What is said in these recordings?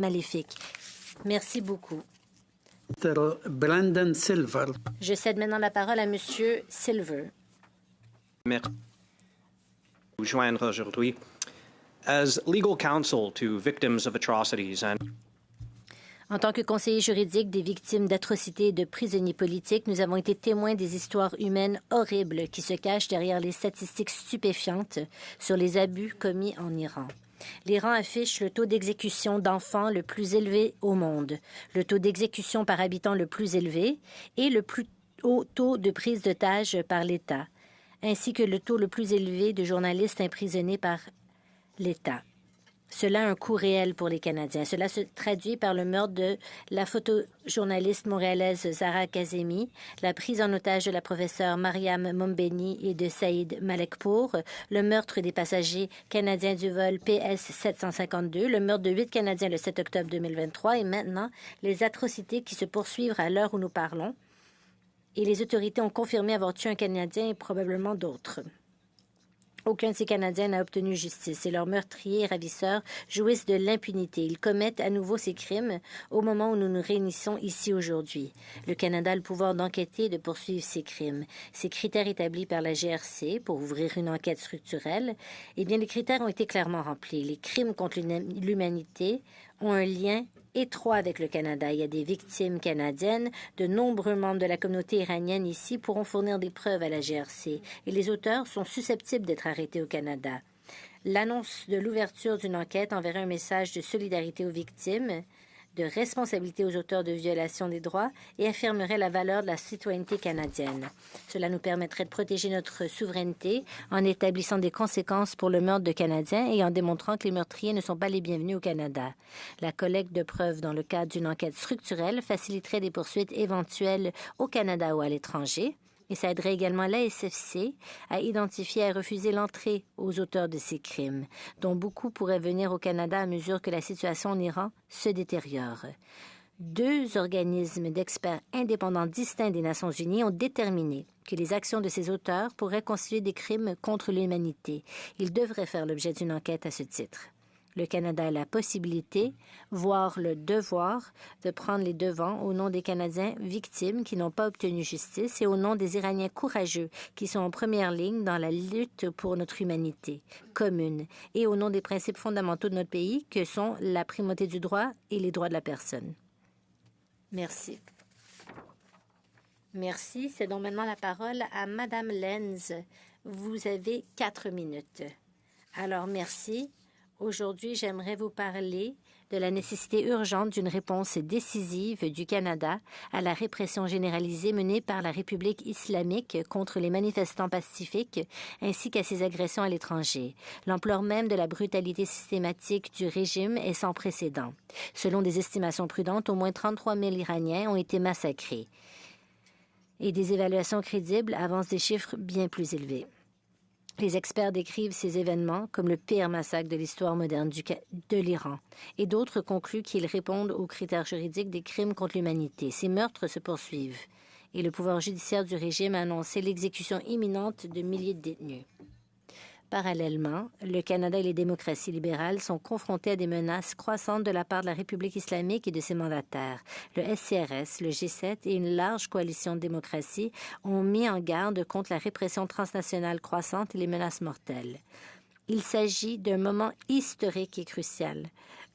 maléfique. Merci beaucoup. Mr. Brandon Silver. Je cède maintenant la parole à Monsieur Silver. Merci de vous joindre aujourd'hui. As legal counsel to victims of atrocities and En tant que conseiller juridique des victimes d'atrocités et de prisonniers politiques, nous avons été témoins des histoires humaines horribles qui se cachent derrière les statistiques stupéfiantes sur les abus commis en Iran. L'Iran affiche le taux d'exécution d'enfants le plus élevé au monde, le taux d'exécution par habitant le plus élevé et le plus haut taux de prise d'otage par l'État, ainsi que le taux le plus élevé de journalistes emprisonnés par l'État. Cela a un coût réel pour les Canadiens. Cela se traduit par le meurtre de la photojournaliste montréalaise Zahra Kazemi, la prise en otage de la professeure Mariam Mombeni et de Saïd Malekpour, le meurtre des passagers canadiens du vol PS-752, le meurtre de 8 Canadiens le 7 octobre 2023 et maintenant les atrocités qui se poursuivent à l'heure où nous parlons. Et les autorités ont confirmé avoir tué un Canadien et probablement d'autres. Aucun de ces Canadiens n'a obtenu justice et leurs meurtriers et ravisseurs jouissent de l'impunité. Ils commettent à nouveau ces crimes au moment où nous nous réunissons ici aujourd'hui. Le Canada a le pouvoir d'enquêter et de poursuivre ces crimes. Ces critères établis par la GRC pour ouvrir une enquête structurelle, eh bien, les critères ont été clairement remplis. Les crimes contre l'humanité ont un lien étroit avec le Canada. Il y a des victimes canadiennes. De nombreux membres de la communauté iranienne ici pourront fournir des preuves à la GRC et les auteurs sont susceptibles d'être arrêtés au Canada. L'annonce de l'ouverture d'une enquête enverrait un message de solidarité aux victimes, de responsabilité aux auteurs de violations des droits et affirmerait la valeur de la citoyenneté canadienne. Cela nous permettrait de protéger notre souveraineté en établissant des conséquences pour le meurtre de Canadiens et en démontrant que les meurtriers ne sont pas les bienvenus au Canada. La collecte de preuves dans le cadre d'une enquête structurelle faciliterait des poursuites éventuelles au Canada ou à l'étranger. Et ça aiderait également l'ASFC à identifier et à refuser l'entrée aux auteurs de ces crimes, dont beaucoup pourraient venir au Canada à mesure que la situation en Iran se détériore. 2 organismes d'experts indépendants distincts des Nations unies ont déterminé que les actions de ces auteurs pourraient constituer des crimes contre l'humanité. Ils devraient faire l'objet d'une enquête à ce titre. Le Canada a la possibilité, voire le devoir, de prendre les devants au nom des Canadiens victimes qui n'ont pas obtenu justice et au nom des Iraniens courageux qui sont en première ligne dans la lutte pour notre humanité commune et au nom des principes fondamentaux de notre pays que sont la primauté du droit et les droits de la personne. Merci. Merci. C'est donc maintenant la parole à Madame Lenz. Vous avez 4 minutes. Alors, merci. Aujourd'hui, j'aimerais vous parler de la nécessité urgente d'une réponse décisive du Canada à la répression généralisée menée par la République islamique contre les manifestants pacifiques ainsi qu'à ses agressions à l'étranger. L'ampleur même de la brutalité systématique du régime est sans précédent. Selon des estimations prudentes, au moins 33 000 Iraniens ont été massacrés. Et des évaluations crédibles avancent des chiffres bien plus élevés. Les experts décrivent ces événements comme le pire massacre de l'histoire moderne de l'Iran, et d'autres concluent qu'ils répondent aux critères juridiques des crimes contre l'humanité. Ces meurtres se poursuivent, et le pouvoir judiciaire du régime a annoncé l'exécution imminente de milliers de détenus. Parallèlement, le Canada et les démocraties libérales sont confrontés à des menaces croissantes de la part de la République islamique et de ses mandataires. Le SCRS, le G7 et une large coalition de démocraties ont mis en garde contre la répression transnationale croissante et les menaces mortelles. Il s'agit d'un moment historique et crucial.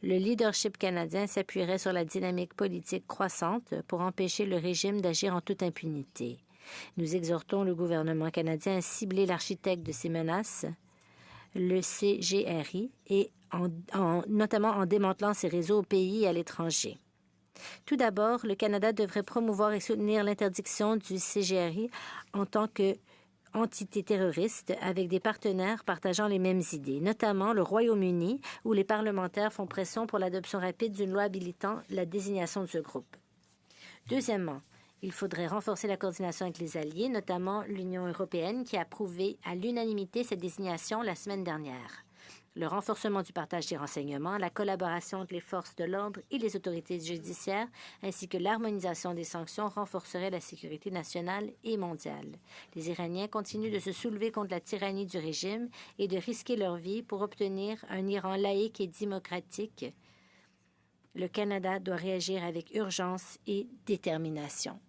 Le leadership canadien s'appuierait sur la dynamique politique croissante pour empêcher le régime d'agir en toute impunité. Nous exhortons le gouvernement canadien à cibler l'architecte de ces menaces, le CGRI, et notamment en démantelant ses réseaux au pays et à l'étranger. Tout d'abord, le Canada devrait promouvoir et soutenir l'interdiction du CGRI en tant qu'entité terroriste avec des partenaires partageant les mêmes idées, notamment le Royaume-Uni, où les parlementaires font pression pour l'adoption rapide d'une loi habilitant la désignation de ce groupe. Deuxièmement, il faudrait renforcer la coordination avec les alliés, notamment l'Union européenne, qui a approuvé à l'unanimité cette désignation la semaine dernière. Le renforcement du partage des renseignements, la collaboration entre les forces de l'ordre et les autorités judiciaires, ainsi que l'harmonisation des sanctions renforcerait la sécurité nationale et mondiale. Les Iraniens continuent de se soulever contre la tyrannie du régime et de risquer leur vie pour obtenir un Iran laïque et démocratique Le Canada doit réagir avec urgence et détermination.